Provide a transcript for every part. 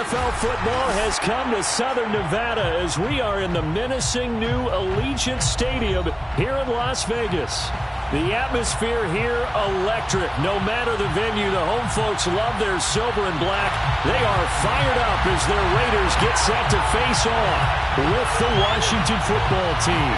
NFL football has come to Southern Nevada as we are in the menacing new Allegiant Stadium here in Las Vegas. The atmosphere here electric. No matter the venue, the home folks love their silver and black. They are fired up as their Raiders get set to face off with the Washington football team.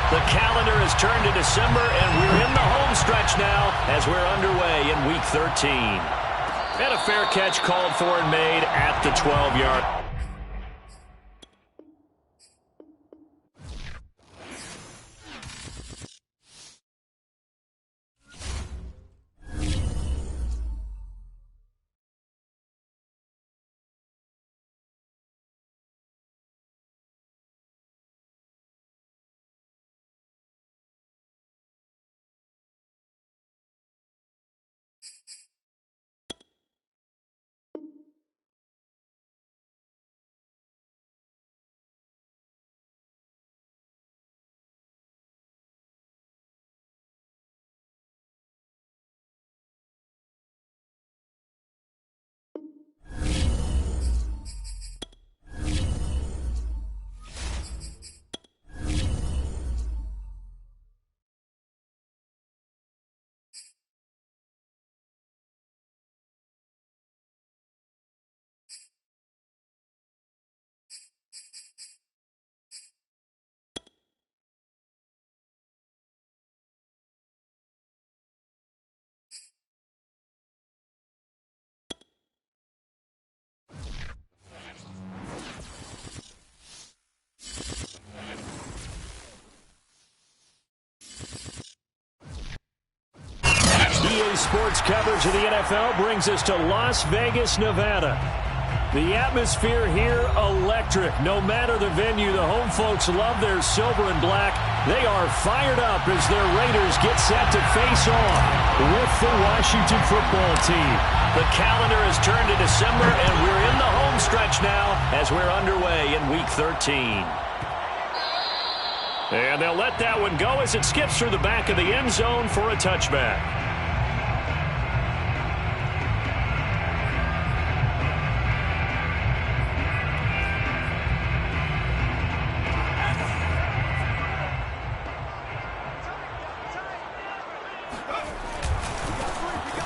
The calendar has turned to December, and we're in the home stretch now as we're underway in Week 13. And a fair catch called for and made at the 12-yard. EA Sports coverage of the NFL brings us to Las Vegas, Nevada. The atmosphere here electric. No matter the venue, the home folks love their silver and black. They are fired up as their Raiders get set to face off with the Washington football team. The calendar has turned to December, and we're in the home stretch now as we're underway in Week 13. And they'll let that one go as it skips through the back of the end zone for a touchback.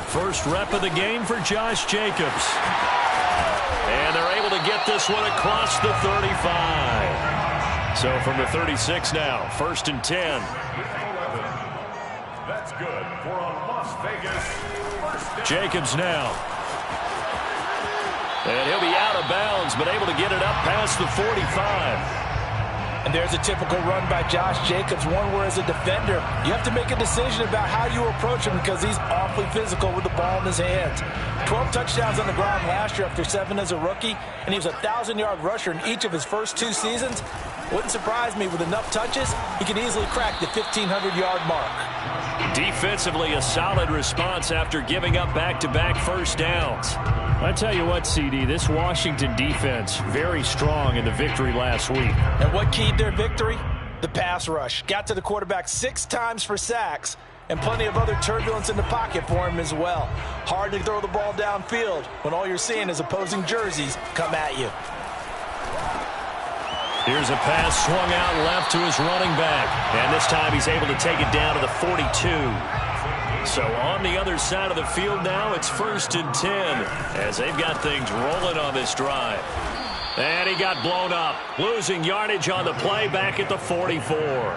First rep of the game for Josh Jacobs. And they're able to get this one across the 35. So from the 36 now, 1st and 10. That's good for a Las Vegas. Jacobs now. And he'll be out of bounds, but able to get it up past the 45. And there's a typical run by Josh Jacobs, one where as a defender, you have to make a decision about how you approach him because he's awfully physical with the ball in his hands. 12 touchdowns on the ground last year after 7 as a rookie, and he was a 1,000-yard rusher in each of his first 2 seasons. Wouldn't surprise me with enough touches, he can easily crack the 1,500-yard mark. Defensively, a solid response after giving up back-to-back first downs. I tell you what, CD, this Washington defense, very strong in the victory last week. And what keyed their victory? The pass rush. Got to the quarterback 6 times for sacks, and plenty of other turbulence in the pocket for him as well. Hard to throw the ball downfield when all you're seeing is opposing jerseys come at you. Here's a pass swung out left to his running back. And this time he's able to take it down to the 42. So on the other side of the field now, it's 1st and 10 as they've got things rolling on this drive. And he got blown up, losing yardage on the play back at the 44.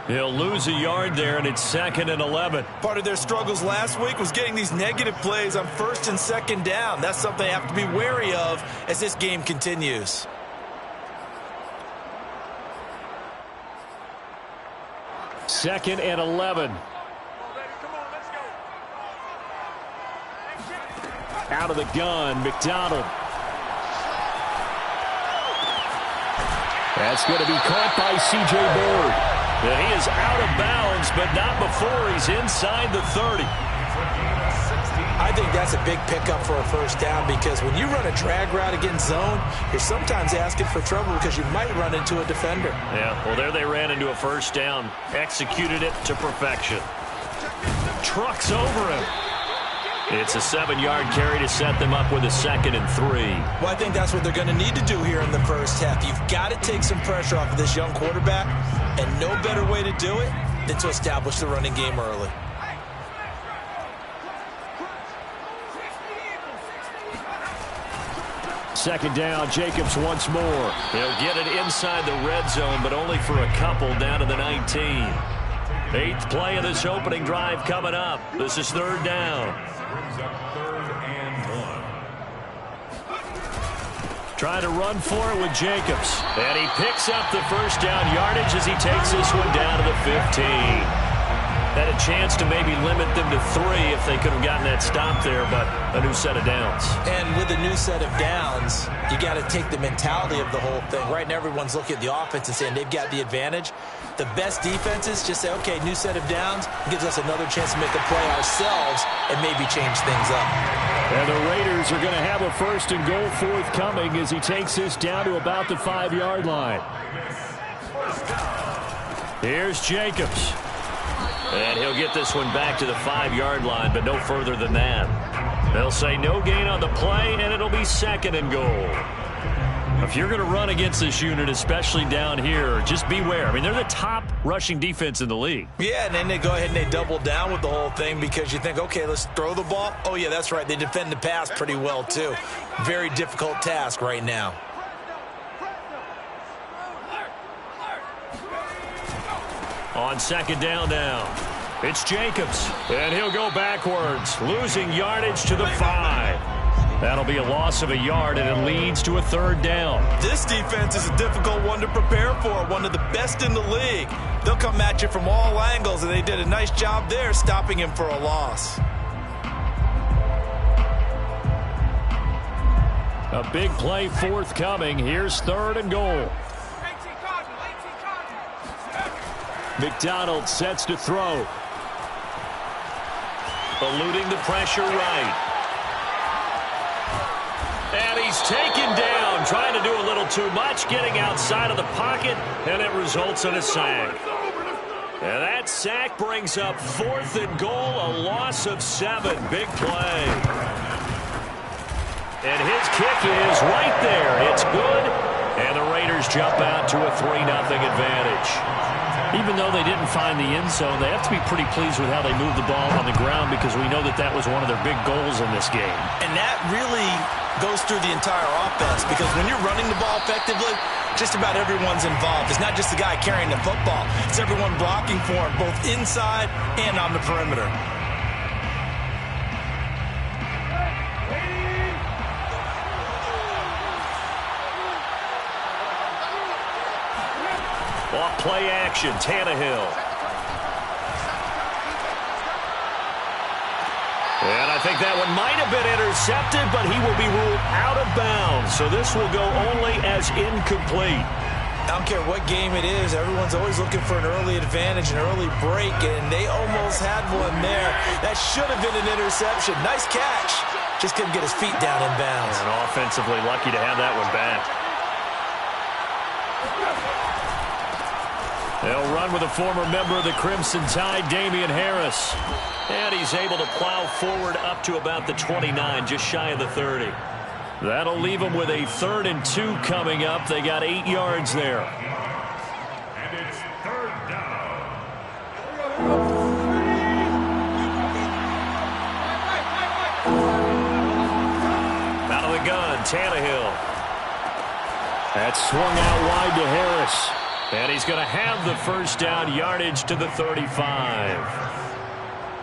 He'll lose a yard there, and it's 2nd and 11. Part of their struggles last week was getting these negative plays on 1st and 2nd down. That's something they have to be wary of as this game continues. 2nd and 11. Out of the gun, McDonald. That's going to be caught by C.J. Bird. And he is out of bounds, but not before he's inside the 30. I think that's a big pickup for a first down, because when you run a drag route against zone, you're sometimes asking for trouble because you might run into a defender. Yeah, well, there they ran into a first down. Executed it to perfection. Trucks over him. It's a 7-yard carry to set them up with a 2nd and 3. Well, I think that's what they're going to need to do here in the first half. You've got to take some pressure off of this young quarterback, and no better way to do it than to establish the running game early. Second down, Jacobs once more. They'll get it inside the red zone, but only for a couple down to the 19. 8th play of this opening drive coming up. This is 3rd down. Trying to run for it with Jacobs. And he picks up the first down yardage as he takes this one down to the 15. Had a chance to maybe limit them to 3 if they could have gotten that stop there, but a new set of downs. And with a new set of downs, you got to take the mentality of the whole thing. Right now, everyone's looking at the offense and saying they've got the advantage. The best defenses just say, okay, new set of downs gives us another chance to make a play ourselves and maybe change things up. And the Raiders are going to have a 1st and goal forthcoming as he takes this down to about the 5-yard line. Here's Jacobs. And he'll get this one back to the 5-yard line, but no further than that. They'll say no gain on the play, and it'll be 2nd and goal. If you're going to run against this unit, especially down here, just beware. I mean, they're the top rushing defense in the league. Yeah, and then they go ahead and they double down with the whole thing because you think, okay, let's throw the ball. Oh, yeah, that's right. They defend the pass pretty well, too. Very difficult task right now. On 2nd down now, it's Jacobs, and he'll go backwards, losing yardage to the 5. That'll be a loss of a yard, and it leads to a 3rd down. This defense is a difficult one to prepare for, one of the best in the league. They'll come at you from all angles, and they did a nice job there stopping him for a loss. A big play forthcoming. Here's 3rd and goal. McDonald sets to throw. Eluding the pressure right. And he's taken down, trying to do a little too much, getting outside of the pocket, and it results in a sack. And that sack brings up 4th and goal, a loss of 7. Big play. And his kick is right there. It's good. And the Raiders jump out to a 3-0 advantage. Even though they didn't find the end zone, they have to be pretty pleased with how they moved the ball on the ground because we know that that was one of their big goals in this game. And that really goes through the entire offense because when you're running the ball effectively, just about everyone's involved. It's not just the guy carrying the football. It's everyone blocking for him, both inside and on the perimeter. Off play action, Tannehill. And I think that one might have been intercepted, but he will be ruled out of bounds. So this will go only as incomplete. I don't care what game it is. Everyone's always looking for an early advantage, an early break, and they almost had one there. That should have been an interception. Nice catch. Just couldn't get his feet down in bounds. And offensively lucky to have that one back. They'll run with a former member of the Crimson Tide, Damian Harris. And he's able to plow forward up to about the 29, just shy of the 30. That'll leave them with a 3rd and 2 coming up. They got 8 yards there. And it's 3rd down. Out of the gun, Tannehill. That's swung out wide to Harris. And he's going to have the first down, yardage to the 35.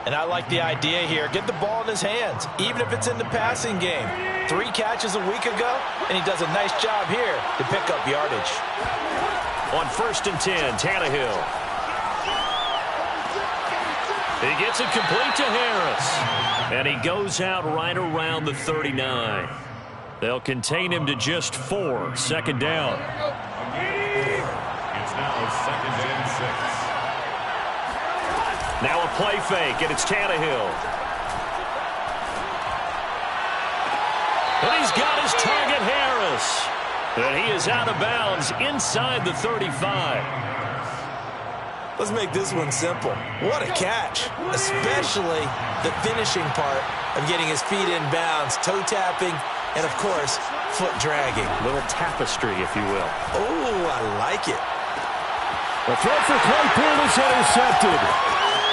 And I like the idea here. Get the ball in his hands, even if it's in the passing game. 3 catches a week ago, and he does a nice job here to pick up yardage. On 1st and 10, Tannehill. He gets it complete to Harris. And he goes out right around the 39. They'll contain him to just 4. Second down. It's now 2nd and 6. Now a play fake, and it's Tannehill. And he's got his target, Harris. And he is out of bounds inside the 35. Let's make this one simple. What a catch, especially the finishing part of getting his feet in bounds, toe tapping, and, of course, foot dragging. Little tapestry, if you will. Oh, I like it. The throw for Claypool is intercepted.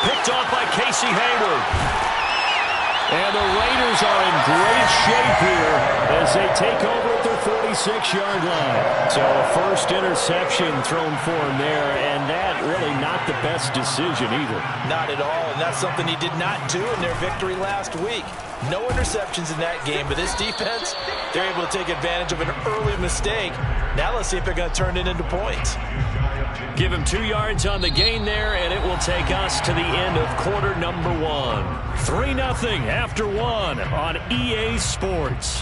Picked off by Casey Hayward. And the Raiders are in great shape here as they take over at their 46-yard line. So a first interception thrown for him there, and that really not the best decision either. Not at all, and that's something he did not do in their victory last week. No interceptions in that game, but this defense, they're able to take advantage of an early mistake. Now let's see if they're going to turn it into points. Give him 2 yards on the gain there, and it will take us to the end of quarter number 1. 3-0 after 1 on EA Sports.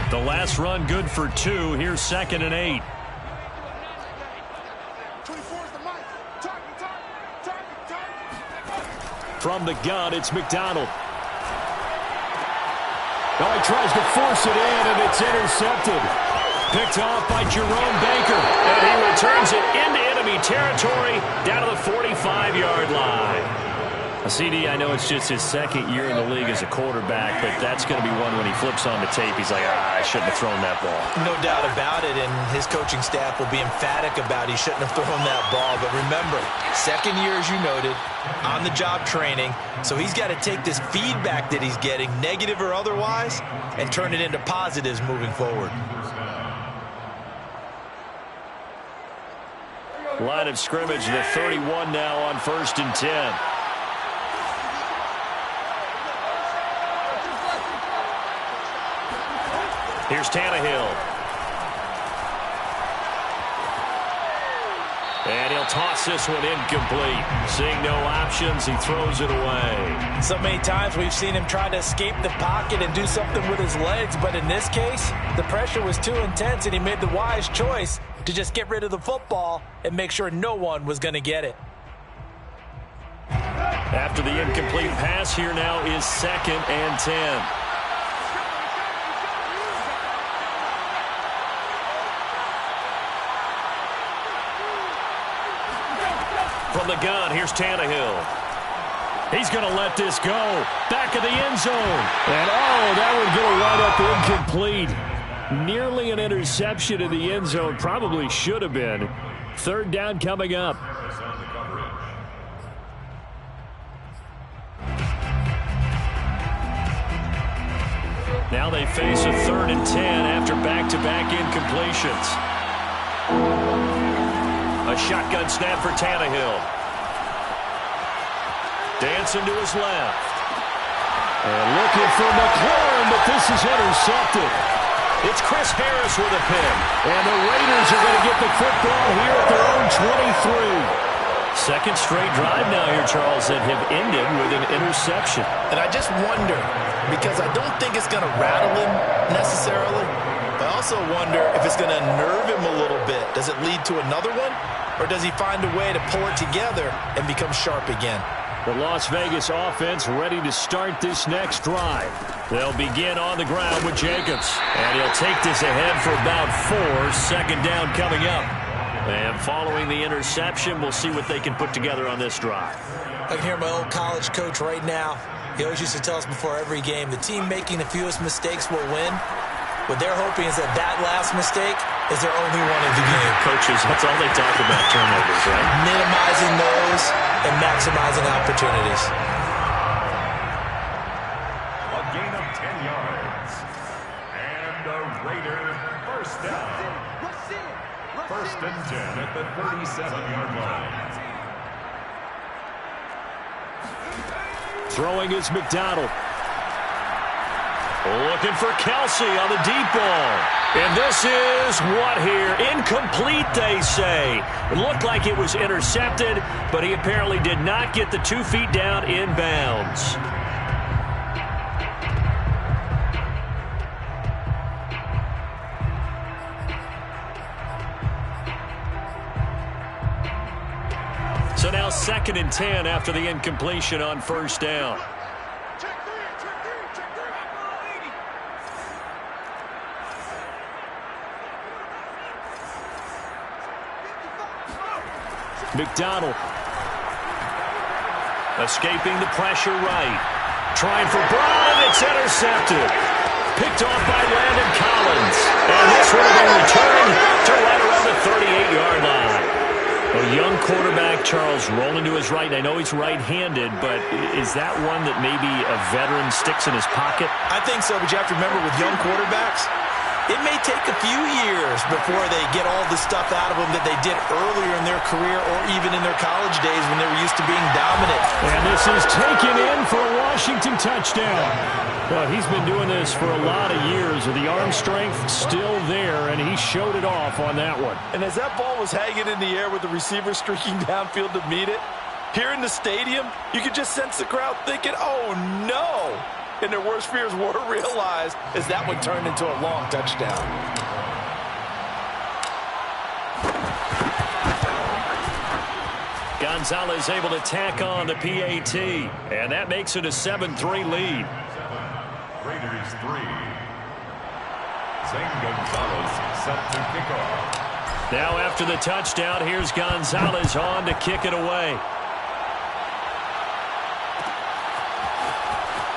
The last run good for 2. Here's 2nd and 8. From the gun, it's McDonald. Oh, he tries to force it in, and it's intercepted. Picked off by Jerome Baker. And he returns it into enemy territory down to the 45-yard line. CD, I know it's just his 2nd year in the league as a quarterback, but that's going to be one when he flips on the tape. He's like, I shouldn't have thrown that ball. No doubt about it, and his coaching staff will be emphatic about he shouldn't have thrown that ball. But remember, 2nd year, as you noted, on-the-job training, so he's got to take this feedback that he's getting, negative or otherwise, and turn it into positives moving forward. Line of scrimmage, the 31 now on 1st and 10. Here's Tannehill. And he'll toss this one incomplete. Seeing no options, he throws it away. So many times we've seen him try to escape the pocket and do something with his legs, but in this case, the pressure was too intense and he made the wise choice to just get rid of the football and make sure no one was going to get it. After the incomplete pass, here now is 2nd and 10. From the gun, here's Tannehill. He's going to let this go. Back of the end zone. And, oh, that one going to wind up incomplete. Nearly an interception in the end zone. Probably should have been. 3rd down coming up. Now they face a 3rd and 10 after back-to-back incompletions. A shotgun snap for Tannehill. Dancing to his left. And looking for McLaurin, but this is intercepted. It's Chris Harris with a pick. And the Raiders are going to get the football here at their own 23. 2nd straight drive now here, Charles, that have ended with an interception. And I just wonder, because I don't think it's going to rattle him necessarily, but I also wonder if it's going to nerve him a little bit. Does it lead to another one? Or does he find a way to pull it together and become sharp again? The Las Vegas offense ready to start this next drive. They'll begin on the ground with Jacobs. And he'll take this ahead for about 4. 2nd down coming up. And following the interception, we'll see what they can put together on this drive. I can hear my old college coach right now. He always used to tell us before every game, the team making the fewest mistakes will win. What they're hoping is that that last mistake is their only one of the game. Coaches, that's all they talk about, turnovers, right? Minimizing those and maximizing opportunities. A gain of 10 yards. And a Raider first down. First and 10 at the 37-yard line. Throwing is McDonald. Looking for Kelsey on the deep ball. And this is what here? Incomplete, they say. It looked like it was intercepted, but he apparently did not get the 2 feet down in bounds. So now 2nd and 10 after the incompletion on first down. McDonald escaping the pressure right. Trying for Brown. It's intercepted. Picked off by Landon Collins. And this will be returned to right around the 38-yard line. A young quarterback, Charles, rolling to his right. I know he's right-handed, but is that one that maybe a veteran sticks in his pocket? I think so, but you have to remember with young quarterbacks, it may take a few years before they get all the stuff out of them that they did earlier in their career or even in their college days when they were used to being dominant. And this is taken in for a Washington touchdown. Well, he's been doing this for a lot of years with the arm strength still there, and he showed it off on that one. And as that ball was hanging in the air with the receiver streaking downfield to meet it, here in the stadium, you could just sense the crowd thinking, oh, no. And their worst fears were realized as that one turned into a long touchdown. Gonzalez able to tack on the PAT, and that makes it a 7-3 lead. Raiders 3. Zane Gonzalez set to kick off. Now after the touchdown, here's Gonzalez on to kick it away.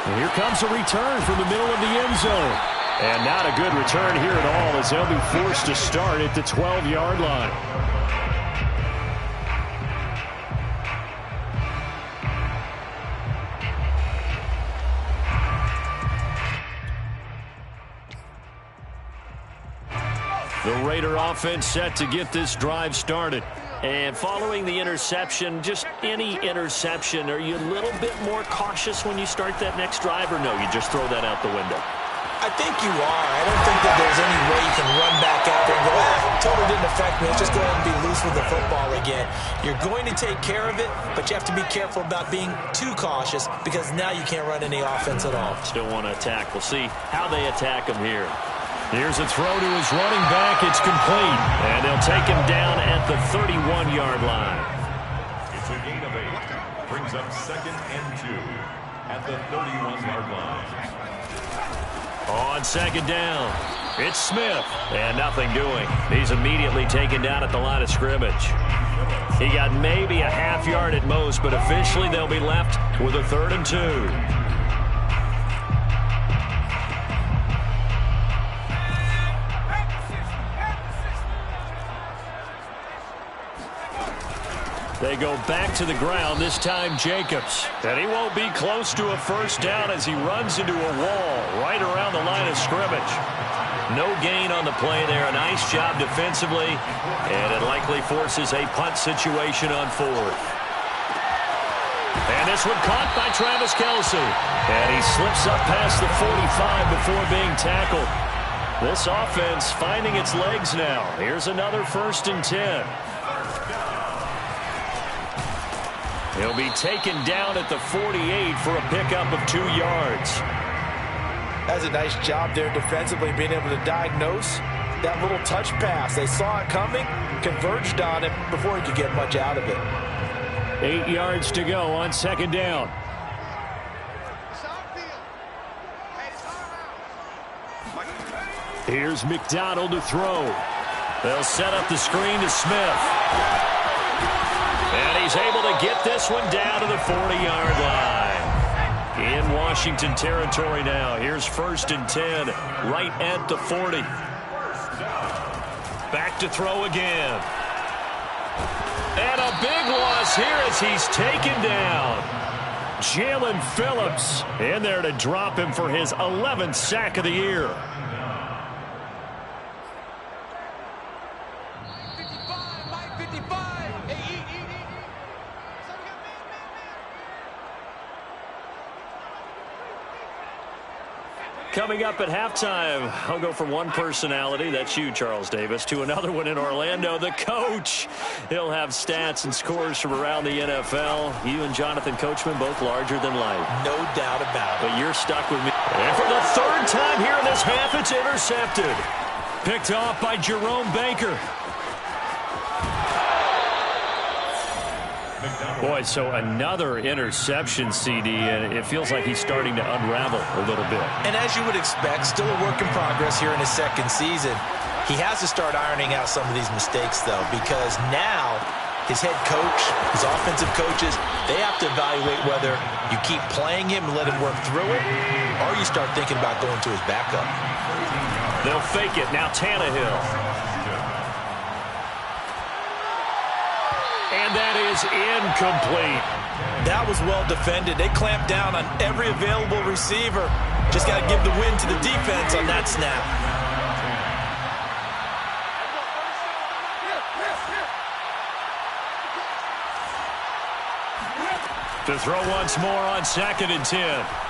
And here comes a return from the middle of the end zone. And not a good return here at all as they'll be forced to start at the 12-yard line. The Raider offense set to get this drive started. And following the interception, just any interception, are you a little bit more cautious when you start that next drive, or no, you just throw that out the window? I think you are. I don't think that there's any way you can run back out there and go, totally didn't affect me. Let's just go ahead and be loose with the football again. You're going to take care of it, but you have to be careful about being too cautious because now you can't run any offense at all. Still want to attack. We'll see how they attack him here. Here's a throw to his running back. It's complete. And they'll take him down at the 31-yard line. It's a gain of 8. Brings up 2nd and 2 at the 31-yard line. On 2nd down, it's Smith. And nothing doing. He's immediately taken down at the line of scrimmage. He got maybe a half yard at most, but officially they'll be left with a 3rd and 2. They go back to the ground, this time Jacobs. And he won't be close to a first down as he runs into a wall right around the line of scrimmage. No gain on the play there. A nice job defensively. And it likely forces a punt situation on 4th. And this one caught by Travis Kelce. And he slips up past the 45 before being tackled. This offense finding its legs now. Here's another 1st and 10. He'll be taken down at the 48 for a pickup of 2 yards. That's a nice job there defensively, being able to diagnose that little touch pass. They saw it coming, converged on it before he could get much out of it. 8 yards to go on 2nd down. Here's McDonald to throw. They'll set up the screen to Smith. And he's able to get this one down to the 40-yard line. In Washington territory now. Here's 1st and 10, right at the 40. Back to throw again. And a big loss here as he's taken down. Jalen Phillips in there to drop him for his 11th sack of the year. Coming up at halftime, I'll go from one personality, that's you, Charles Davis, to another one in Orlando, the coach. He'll have stats and scores from around the NFL. You and Jonathan Coachman both larger than life. No doubt about it. But you're stuck with me. And for the third time here in this half, it's intercepted. Picked off by Jerome Baker. Boy, so another interception, CD, and it feels like he's starting to unravel a little bit. And as you would expect, still a work in progress here in his second season. He has to start ironing out some of these mistakes, though, because now his head coach, his offensive coaches, they have to evaluate whether you keep playing him and let him work through it, or you start thinking about going to his backup. They'll fake it. Now Tannehill. And that is incomplete. That was well defended. They clamped down on every available receiver. Just got to give the win to the defense on that snap. To throw once more on 2nd and 10.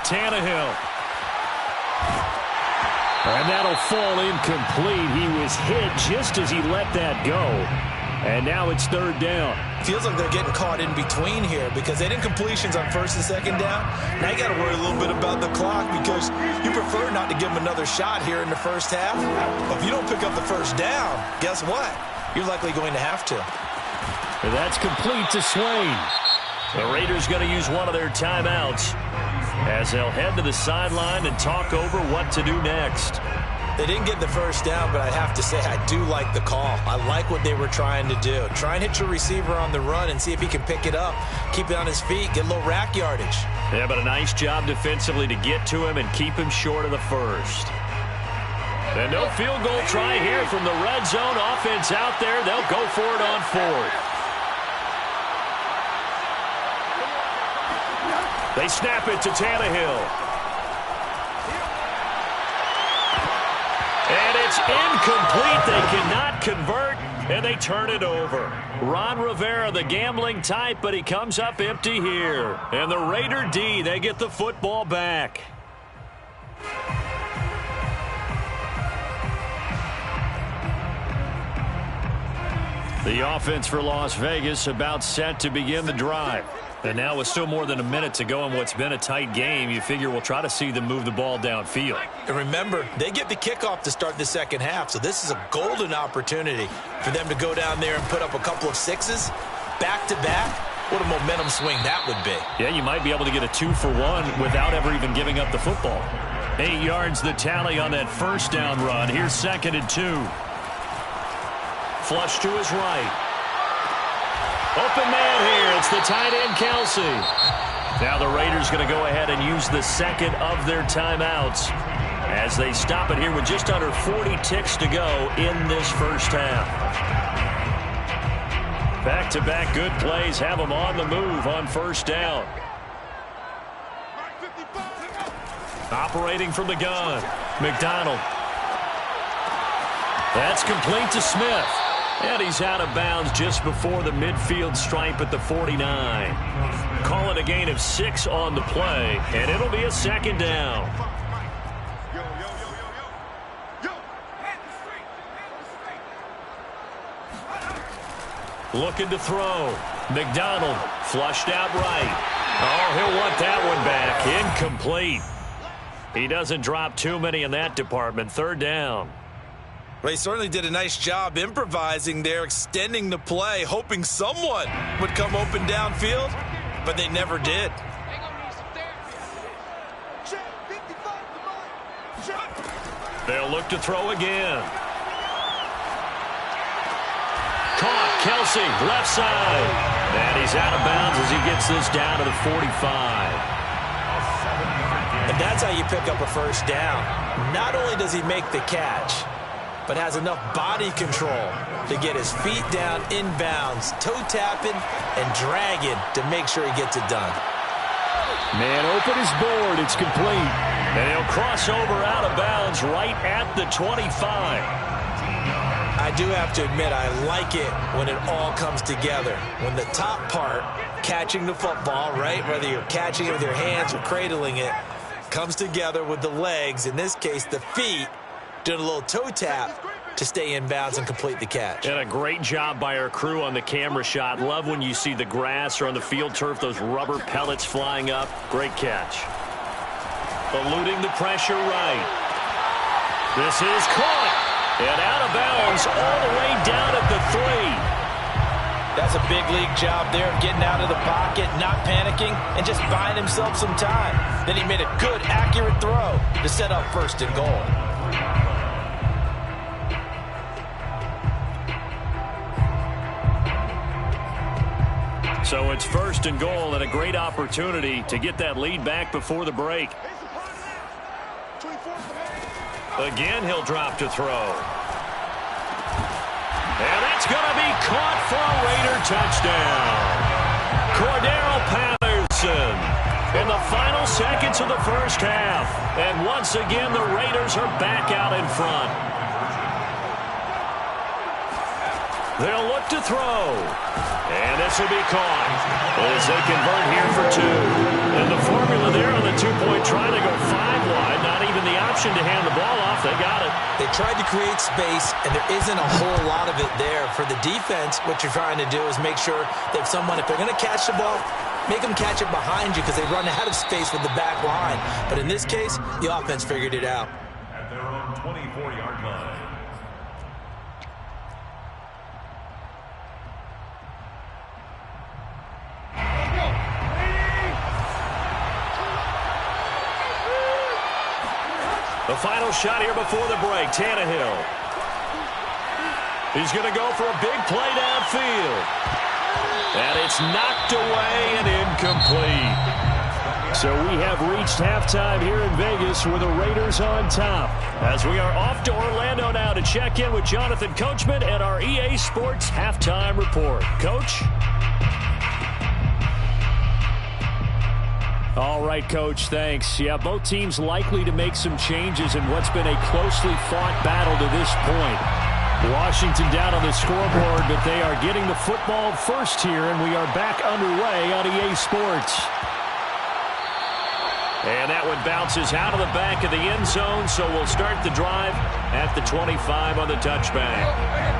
Tannehill. And that'll fall incomplete. He was hit just as he let that go. And now it's 3rd down. Feels like they're getting caught in between here because they didn't completions on 1st and 2nd down. Now you got to worry a little bit about the clock because you prefer not to give them another shot here in the first half. But if you don't pick up the 1st down, guess what? You're likely going to have to. And that's complete to Swain. The Raiders going to use one of their timeouts as they'll head to the sideline and talk over what to do next. They didn't get the 1st down, but I have to say I do like the call. I like what they were trying to do. Try and hit your receiver on the run and see if he can pick it up, keep it on his feet, get a little rack yardage. Yeah, but a nice job defensively to get to him and keep him short of the 1st. And no field goal try here from the red zone. Offense out there. They'll go for it on 4th. They snap it to Tannehill. And it's incomplete. They cannot convert, and they turn it over. Ron Rivera, the gambling type, but he comes up empty here. And the Raider D, they get the football back. The offense for Las Vegas about set to begin the drive. And now with still more than a minute to go in what's been a tight game, you figure we'll try to see them move the ball downfield. And remember, they get the kickoff to start the second half, so this is a golden opportunity for them to go down there and put up a couple of 6s back-to-back. What a momentum swing that would be. Yeah, you might be able to get a 2-for-1 without ever even giving up the football. 8 yards the tally on that 1st down run. Here's 2nd and 2. Flush to his right. Open man here. It's the tight end, Kelsey. Now the Raiders going to go ahead and use the 2nd of their timeouts as they stop it here with just under 40 ticks to go in this 1st half. Back-to-back good plays have them on the move on 1st down. Operating from the gun, McDonald. That's complete to Smith. And he's out of bounds just before the midfield stripe at the 49. Call it a gain of 6 on the play, and it'll be a 2nd down. Looking to throw. McDonald flushed out right. Oh, he'll want that one back. Incomplete. He doesn't drop too many in that department. 3rd down. Well, he certainly did a nice job improvising there, extending the play, hoping someone would come open downfield, but they never did. They'll look to throw again. Caught, Kelsey, left side. And he's out of bounds as he gets this down to the 45. And that's how you pick up a 1st down. Not only does he make the catch, but has enough body control to get his feet down inbounds, toe tapping and dragging to make sure he gets it done. Man open his board. It's complete. And he'll cross over out of bounds right at the 25. I do have to admit, I like it when it all comes together. When the top part, catching the football, right, whether you're catching it with your hands or cradling it, comes together with the legs, in this case the feet, doing a little toe tap to stay in bounds and complete the catch. And a great job by our crew on the camera shot. Love when you see the grass or on the field turf, those rubber pellets flying up. Great catch. Eluding the pressure right. This is caught. And out of bounds all the way down at the 3. That's a big league job there of getting out of the pocket, not panicking, and just buying himself some time. Then he made a good, accurate throw to set up 1st and goal. So it's 1st and goal and a great opportunity to get that lead back before the break. Again, he'll drop to throw. And that's going to be caught for a Raider touchdown. Cordero Patterson in the final seconds of the 1st half. And once again, the Raiders are back out in front. They'll look to throw. And this will be caught as they convert here for 2. And the formula there on the 2-point try to go 5 wide. Not even the option to hand the ball off. They got it. They tried to create space, and there isn't a whole lot of it there. For the defense, what you're trying to do is make sure that if they're going to catch the ball, make them catch it behind you because they run out of space with the back line. But in this case, the offense figured it out. At their own 24-yard line. The final shot here before the break, Tannehill. He's going to go for a big play downfield. And it's knocked away and incomplete. So we have reached halftime here in Vegas with the Raiders on top. As we are off to Orlando now to check in with Jonathan Coachman and our EA Sports Halftime Report. Coach? All right, Coach, thanks. Yeah, both teams likely to make some changes in what's been a closely fought battle to this point. Washington down on the scoreboard, but they are getting the football first here, and we are back underway on EA Sports. And that one bounces out of the back of the end zone, so we'll start the drive at the 25 on the touchback.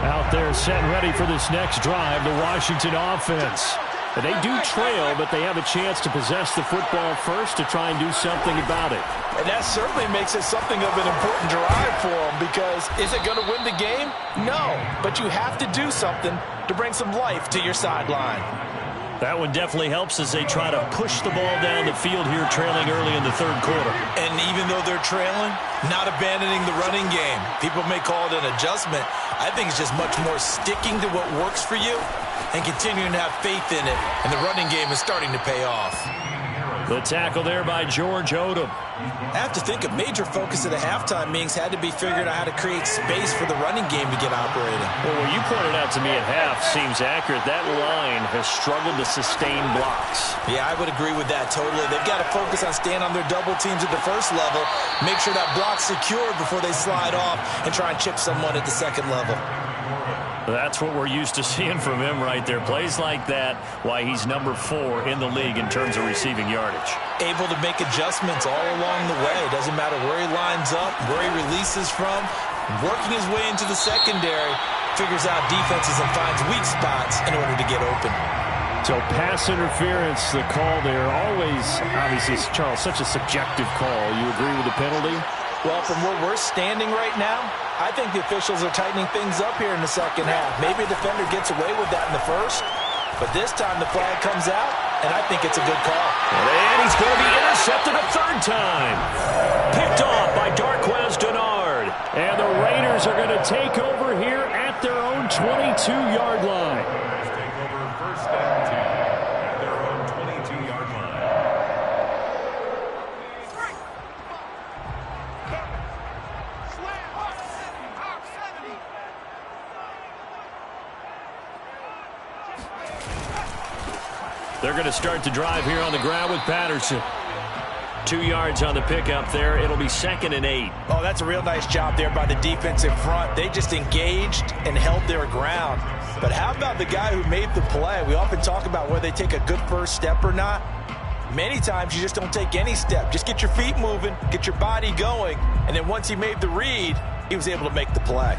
Out there set and ready for this next drive, the Washington offense. And they do trail, but they have a chance to possess the football first to try and do something about it. And that certainly makes it something of an important drive for them, because is it going to win the game? No, but you have to do something to bring some life to your sideline. That one definitely helps as they try to push the ball down the field here, trailing early in the 3rd quarter. And even though they're trailing, not abandoning the running game. People may call it an adjustment. I think it's just much more sticking to what works for you and continuing to have faith in it. And the running game is starting to pay off. The tackle there by George Odom. I have to think a major focus of the halftime meetings had to be figuring out how to create space for the running game to get operating. Well, what you pointed out to me at half seems accurate. That line has struggled to sustain blocks. Yeah, I would agree with that totally. They've got to focus on staying on their double teams at the 1st level, make sure that block's secured before they slide off and try and chip someone at the 2nd level. That's what we're used to seeing from him right there. Plays like that, why he's number 4 in the league in terms of receiving yardage. Able to make adjustments all along the way. Doesn't matter where he lines up, where he releases from. Working his way into the secondary, figures out defenses and finds weak spots in order to get open. So pass interference, the call there. Always, obviously, Charles, such a subjective call. You agree with the penalty? Well, from where we're standing right now, I think the officials are tightening things up here in the 2nd half. Maybe a defender gets away with that in the 1st, but this time the flag comes out, and I think it's a good call. And he's going to be intercepted a 3rd time. Picked off by Darquez Denard. And the Raiders are going to take over here at their own 22-yard line. Take over 1st and 10 at their own 22-yard line. They're going to start the drive here on the ground with Patterson. 2 yards on the pickup there. It'll be 2nd and 8. Oh, that's a real nice job there by the defensive front. They just engaged and held their ground. But how about the guy who made the play? We often talk about whether they take a good first step or not. Many times you just don't take any step. Just get your feet moving, get your body going, and then once he made the read, he was able to make the play.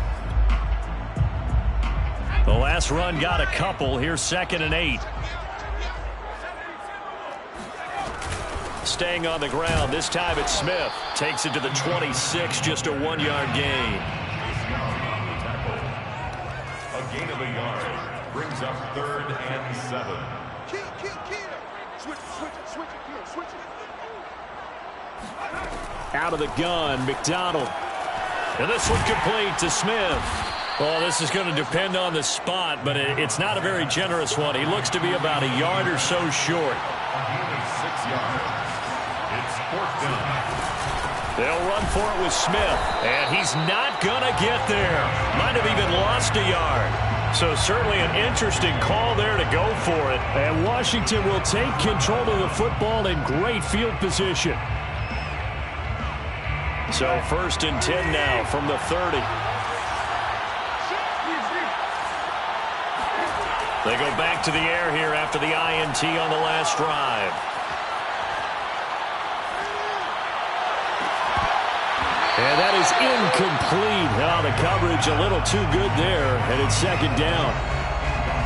The last run got a couple. Here's 2nd and 8. Staying on the ground. This time it's Smith. Takes it to the 26, just a 1-yard gain. A gain of a yard brings up 3rd and 7. Switch it. Out of the gun, McDonald. And this one complete to Smith. Well, this is going to depend on the spot, but it's not a very generous one. He looks to be about a yard or so short. 6 yards. It's 4th down. They'll run for it with Smith, and he's not going to get there. Might have even lost a yard. So certainly an interesting call there to go for it. And Washington will take control of the football in great field position. So 1st and 10 now from the 30. They go back to the air here after the INT on the last drive. And that is incomplete. Oh, the coverage a little too good there, and it's 2nd down.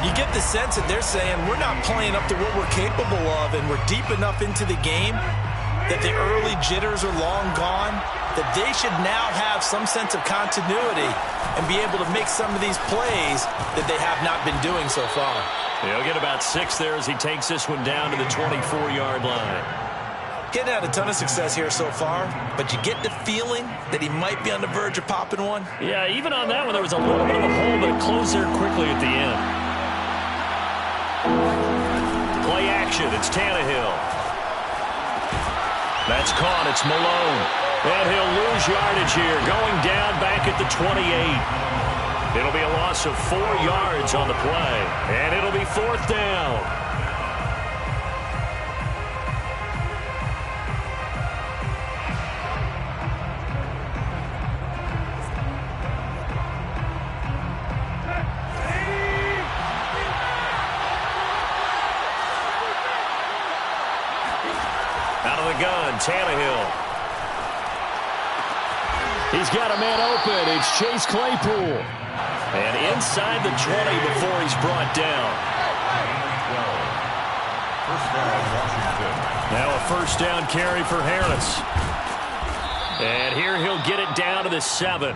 You get the sense that they're saying we're not playing up to what we're capable of, and we're deep enough into the game that the early jitters are long gone, that they should now have some sense of continuity and be able to make some of these plays that they have not been doing so far. He'll get about 6 there as he takes this one down to the 24-yard line. Getting had a ton of success here so far, but you get the feeling that he might be on the verge of popping one. Yeah, even on that one, there was a little bit of a hole, but it closed there quickly at the end. Play action, it's Tannehill. That's caught, it's Malone. And he'll lose yardage here, going down back at the 28. It'll be a loss of 4 yards on the play, and it'll be 4th down. Out of the gun, Tannehill. He's got a man open. It's Chase Claypool. And inside the 20 before he's brought down. Now a 1st down carry for Harris. And here he'll get it down to the 7.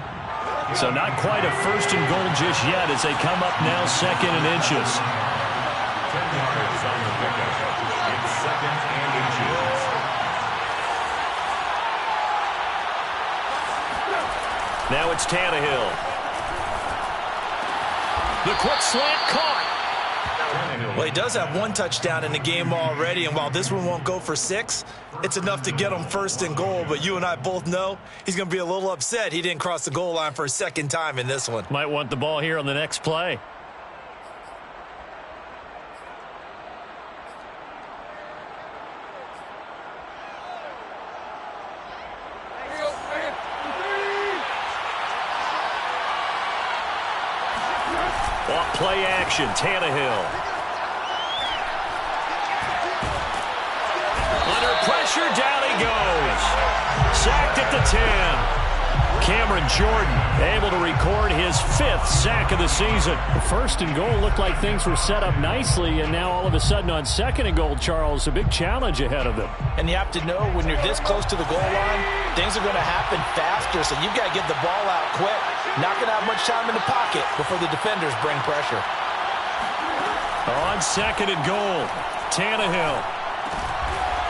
So not quite a 1st and goal just yet as they come up now 2nd and inches. 10 yards on the pickup. It's 2nd and inches. Now it's Tannehill. The quick slant caught. Well, he does have 1 touchdown in the game already, and while this one won't go for 6, it's enough to get him 1st and goal. But you and I both know he's going to be a little upset he didn't cross the goal line for a 2nd time in this one. Might want the ball here on the next play. Play action, Tannehill. Under pressure, down he goes. Sacked at the 10. Cameron Jordan able to record his 5th sack of the season. The 1st and goal looked like things were set up nicely, and now all of a sudden on 2nd and goal, Charles, a big challenge ahead of them. And you have to know when you're this close to the goal line, things are going to happen faster, so you've got to get the ball out quick. Not going to have much time in the pocket before the defenders bring pressure. On 2nd and goal, Tannehill.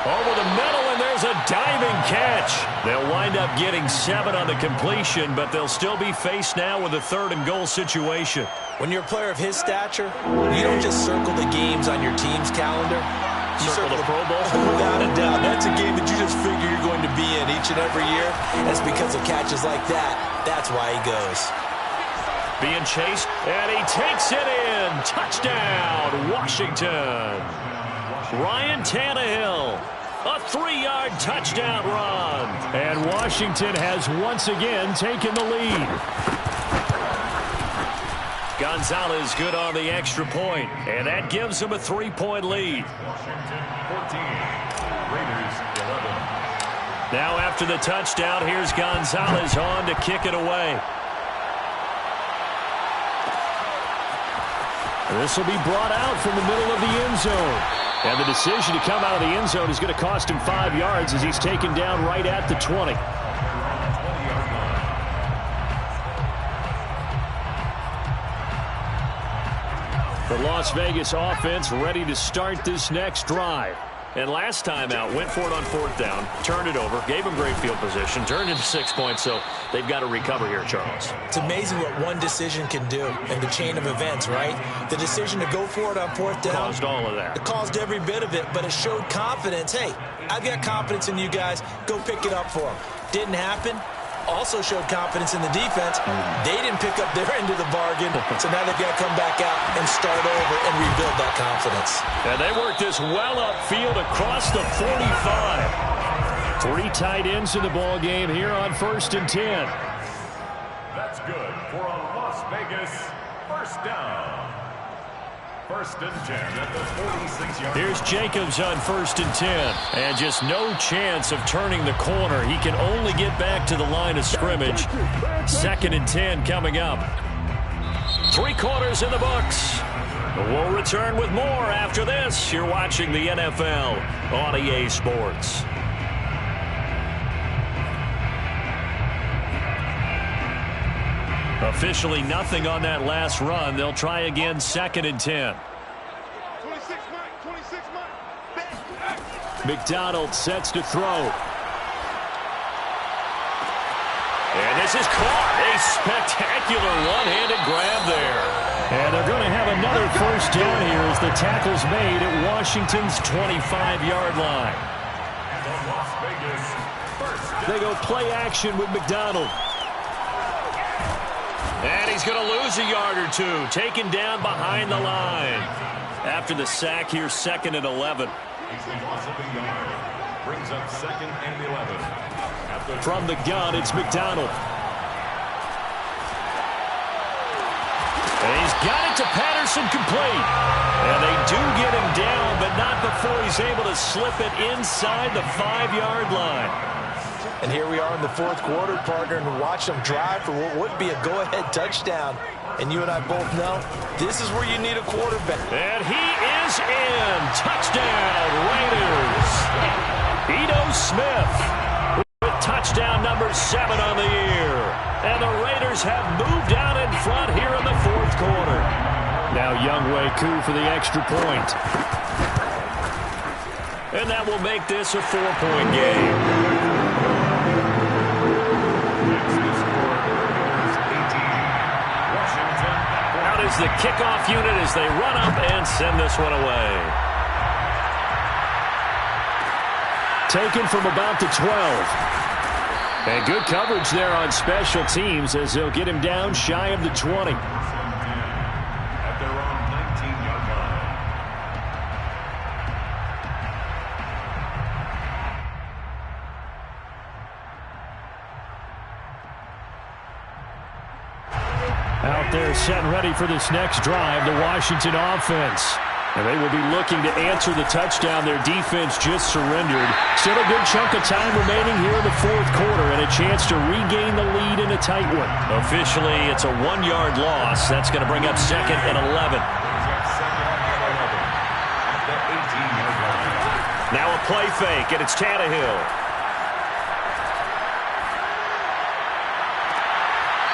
Over the middle, and there's a diving catch. They'll wind up getting 7 on the completion, but they'll still be faced now with a 3rd and goal situation. When you're a player of his stature, you don't just circle the games on your team's calendar. You circle the Pro Bowl? Without a doubt. That's a game that you just figure you're going to be in each and every year. That's because of catches like that. That's why he goes. Being chased, and he takes it in. Touchdown, Washington. Ryan Tannehill. A 3-yard touchdown run. And Washington has once again taken the lead. Gonzalez good on the extra point, and that gives him a 3-point lead. Washington 14, Raiders 11. Now after the touchdown, here's Gonzalez on to kick it away. This will be brought out from the middle of the end zone. And the decision to come out of the end zone is going to cost him 5 yards as he's taken down right at the 20. The Las Vegas offense ready to start this next drive. And last time out, went for it on 4th down, turned it over, gave him great field position, turned into 6 points, so they've got to recover here, Charles. It's amazing what one decision can do in the chain of events, right? The decision to go for it on 4th down. Caused all of that. It caused every bit of it, but it showed confidence. Hey, I've got confidence in you guys. Go pick it up for them. Didn't happen. Also showed confidence in the defense. They didn't pick up their end of the bargain, so now they've got to come back out and start over and rebuild that confidence. And they work this well upfield across the 45. 3 tight ends in the ball game here on 1st and 10. That's good for a Las Vegas first down. 1st and 10 at the 46-yard line. Here's Jacobs on 1st and 10. And just no chance of turning the corner. He can only get back to the line of scrimmage. 2nd and 10 coming up. 3 quarters in the books. We'll return with more after this. You're watching the NFL on EA Sports. Officially nothing on that last run. They'll try again 2nd and 10. 26 Mike. McDonald sets to throw. And this is caught. A spectacular one-handed grab there. And they're going to have another first down here as the tackle's made at Washington's 25-yard line. They go play action with McDonald. And he's going to lose a yard or 2. Taken down behind the line. After the sack here, 2nd and 11. Brings up 2nd and 11. From the gun, it's McDonald. And he's got it to Patterson complete. And they do get him down, but not before he's able to slip it inside the 5-yard line. And here we are in the 4th quarter, partner, and watch them drive for what would be a go-ahead touchdown. And you and I both know this is where you need a quarterback. And he is in. Touchdown, Raiders. Ito Smith with touchdown number 7 on the year. And the Raiders have moved out in front here in the 4th quarter. Now Younghoe Koo for the extra point. And that will make this a 4-point game. Is the kickoff unit as they run up and send this one away. Taken from about the 12. And good coverage there on special teams as they'll get him down shy of the 20. At their own 19-yard line. Out there set and ready for this next drive, the Washington offense. And they will be looking to answer the touchdown their defense just surrendered. Still a good chunk of time remaining here in the 4th quarter and a chance to regain the lead in a tight one. Officially, it's a 1-yard loss. That's going to bring up 2nd and 11. Now a play fake, and it's Tannehill.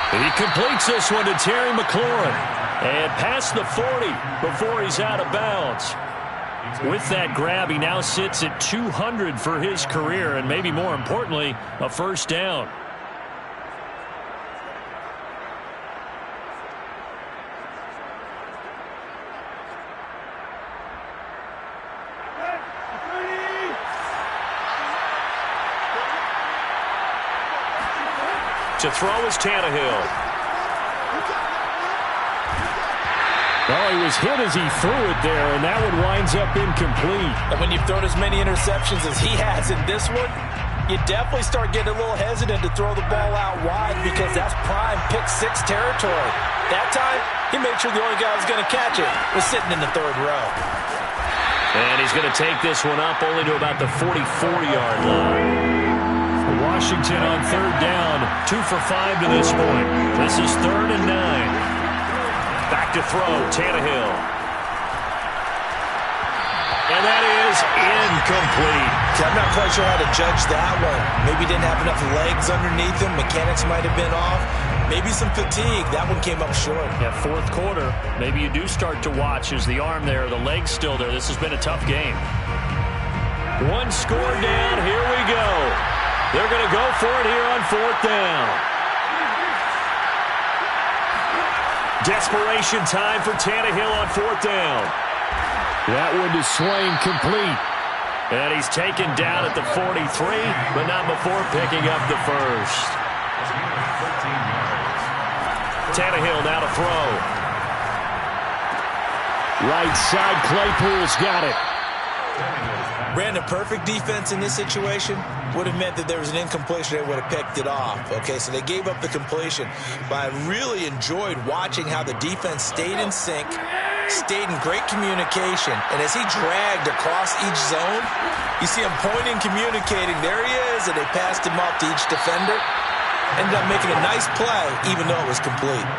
He completes this one to Terry McLaurin. And past the 40 before he's out of bounds. With that grab, he now sits at 200 for his career, and maybe more importantly, a first down. To throw is Tannehill. Oh, he was hit as he threw it there, and that one winds up incomplete. And when you've thrown as many interceptions as he has in this one, you definitely start getting a little hesitant to throw the ball out wide because that's prime pick-6 territory. That time, he made sure the only guy who was going to catch it was sitting in the third row. And he's going to take this one up only to about the 44-yard line. Washington on third down, 2 for 5 to this point. This is 3rd and 9. Back to throw, Tannehill. And that is incomplete. I'm not quite sure how to judge that one. Maybe he didn't have enough legs underneath him. Mechanics might have been off. Maybe some fatigue. That one came up short. Yeah, 4th quarter. Maybe you do start to watch as the arm there, the leg's still there. This has been a tough game. One score down. Here we go. They're going to go for it here on 4th down. Desperation time for Tannehill on 4th down. That one is swing complete. And he's taken down at the 43, but not before picking up the first. Tannehill now to throw. Right side, Claypool's got it. Brandon, perfect defense in this situation would have meant that there was an incompletion. They would have picked it off. Okay, so they gave up the completion. But I really enjoyed watching how the defense stayed in sync, stayed in great communication. And as he dragged across each zone, you see him pointing, communicating. There he is, and they passed him up to each defender. Ended up making a nice play, even though it was complete.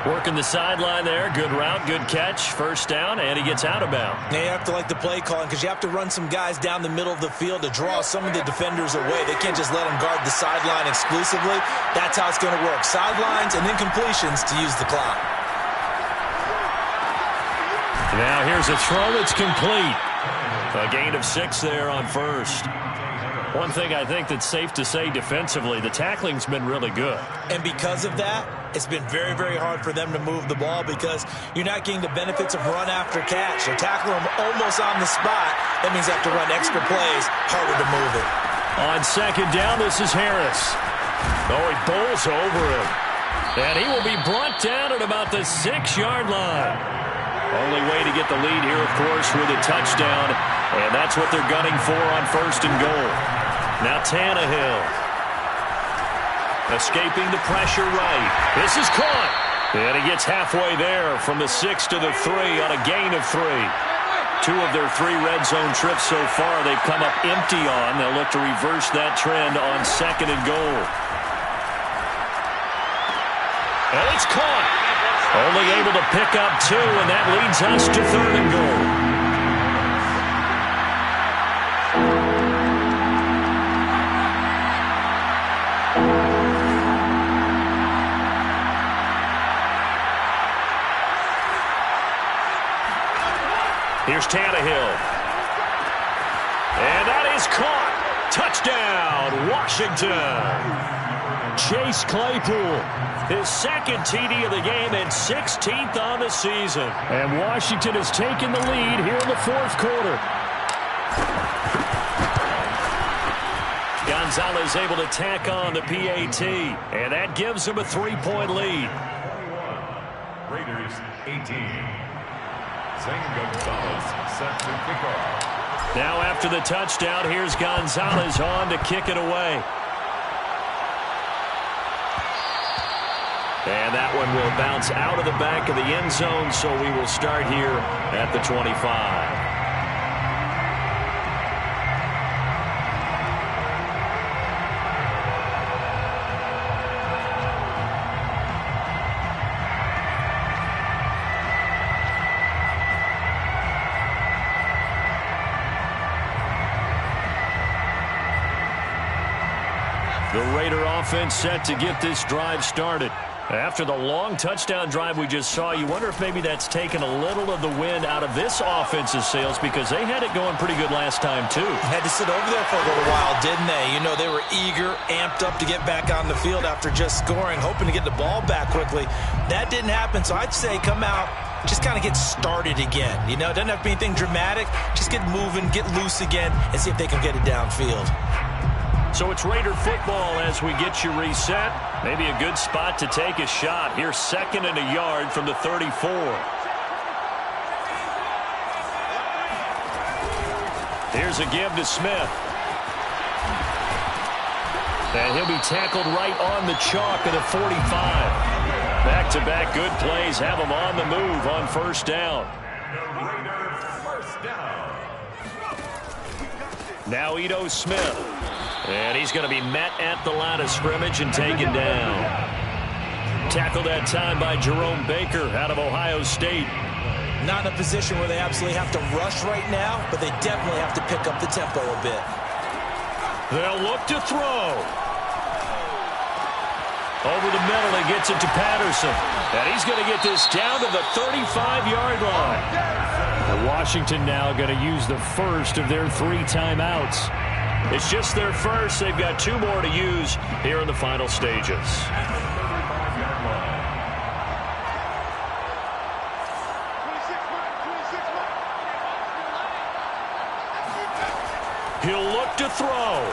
Working the sideline there. Good route, good catch. First down, and he gets out of bounds. Now you have to like the play calling because you have to run some guys down the middle of the field to draw some of the defenders away. They can't just let them guard the sideline exclusively. That's how it's going to work. Sidelines and then completions to use the clock. Now here's a throw that's complete. A gain of 6 there on first. One thing I think that's safe to say defensively, the tackling's been really good. And because of that, it's been very, very hard for them to move the ball because you're not getting the benefits of run after catch. They're tackling them almost on the spot. That means they have to run extra plays, harder to move it. On 2nd down, this is Harris. Oh, he bowls over him. And he will be brought down at about the 6-yard line. Only way to get the lead here, of course, with a touchdown. And that's what they're gunning for on 1st and goal. Now Tannehill. Escaping the pressure right. This is caught. And he gets halfway there from the 6 to the 3 on a gain of 3. 2 of their 3 red zone trips so far they've come up empty on. They'll look to reverse that trend on 2nd and goal. And it's caught. Only able to pick up 2, and that leads us to 3rd and goal. Here's Tannehill. And that is caught. Touchdown, Washington. Chase Claypool, his 2nd TD of the game and 16th on the season. And Washington has taken the lead here in the 4th quarter. Gonzalez able to tack on the PAT, and that gives him a 3-point lead. Raiders 18. Gonzalez set to kick off. Now after the touchdown, here's Gonzalez on to kick it away. And that one will bounce out of the back of the end zone, so we will start here at the 25. The Raider offense set to get this drive started. After the long touchdown drive we just saw, you wonder if maybe that's taken a little of the wind out of this offense's sails because they had it going pretty good last time, too. Had to sit over there for a little while, didn't they? You know, they were eager, amped up to get back on the field after just scoring, hoping to get the ball back quickly. That didn't happen, so I'd say come out, just kind of get started again. You know, it doesn't have to be anything dramatic. Just get moving, get loose again, and see if they can get it downfield. So it's Raider football as we get you reset. Maybe a good spot to take a shot. Here's 2nd and a yard from the 34. Here's a give to Smith. And he'll be tackled right on the chalk at the 45. Back-to-back good plays have him on the move on first down. Now Ito Smith. And he's going to be met at the line of scrimmage and taken down. Tackled that time by Jerome Baker out of Ohio State. Not in a position where they absolutely have to rush right now, but they definitely have to pick up the tempo a bit. They'll look to throw. Over the middle, he gets it to Patterson. And he's going to get this down to the 35-yard line. And Washington now going to use the first of their 3 timeouts. It's just their first. They've got 2 more to use here in the final stages. He'll look to throw.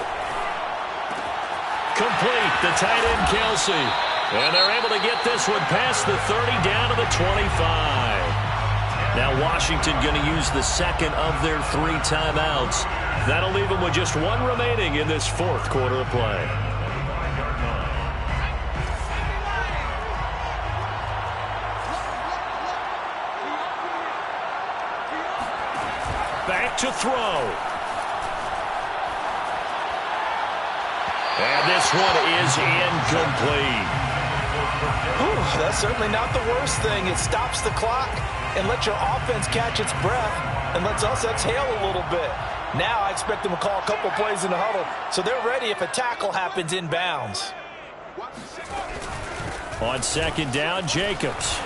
Complete, the tight end Kelsey. And they're able to get this one past the 30 down to the 25. Now Washington going to use the second of their 3 timeouts. That'll leave them with just 1 remaining in this 4th quarter of play. Back to throw. And this one is incomplete. Whew, that's certainly not the worst thing. It stops the clock and lets your offense catch its breath and lets us exhale a little bit. Now I expect them to call a couple plays in the huddle, so they're ready if a tackle happens inbounds. On second down, Jacobs.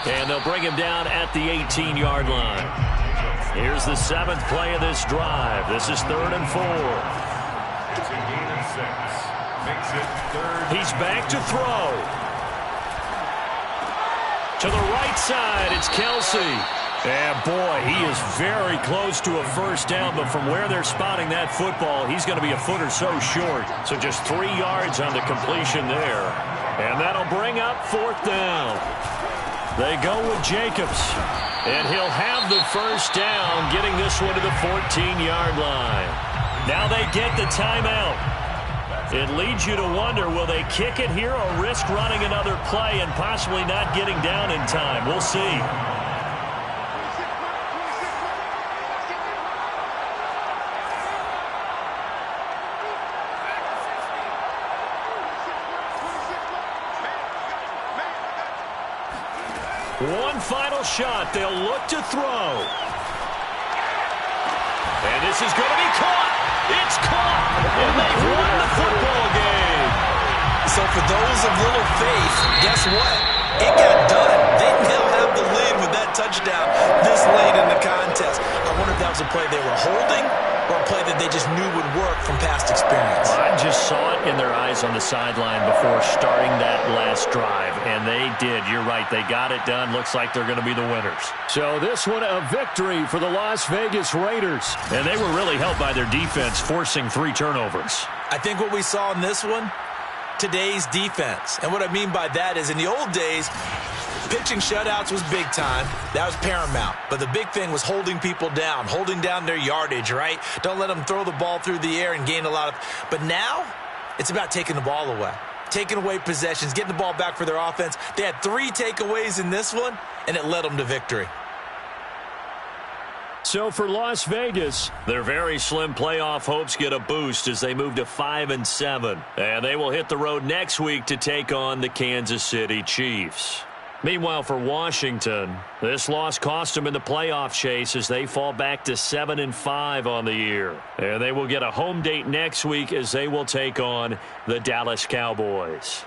And they'll bring him down at the 18-yard line. Here's the 7th play of this drive. This is 3rd and 4. He's back to throw. To the right side, it's Kelsey. And boy, he is very close to a first down, but from where they're spotting that football, he's going to be a foot or so short. So just 3 yards on the completion there. And that'll bring up 4th down. They go with Jacobs. And he'll have the first down, getting this one to the 14-yard line. Now they get the timeout. It leads you to wonder, will they kick it here or risk running another play and possibly not getting down in time? We'll see. One final shot. They'll look to throw. And this is going to be caught. It's caught. And they've won the football game. So for those of little faith, guess what? It got done. They now have the lead with that touchdown this late in the contest. I wonder if that was a play they were holding or a play that they just knew would work from past experience. I just saw it in their eyes on the sideline before starting that last drive, and they did. You're right. They got it done. Looks like they're going to be the winners. So this one a victory for the Las Vegas Raiders, and they were really helped by their defense, forcing 3 turnovers. I think what we saw in this one, today's defense. And what I mean by that is in the old days, pitching shutouts was big time. That was paramount. But the big thing was holding people down, holding down their yardage, right? Don't let them throw the ball through the air and gain a lot of... But now, it's about taking the ball away. Taking away possessions, getting the ball back for their offense. They had 3 takeaways in this one, and it led them to victory. So for Las Vegas, their very slim playoff hopes get a boost as they move to 5-7. And they will hit the road next week to take on the Kansas City Chiefs. Meanwhile, for Washington, this loss cost them in the playoff chase as they fall back to 7-5 on the year. And they will get a home date next week as they will take on the Dallas Cowboys.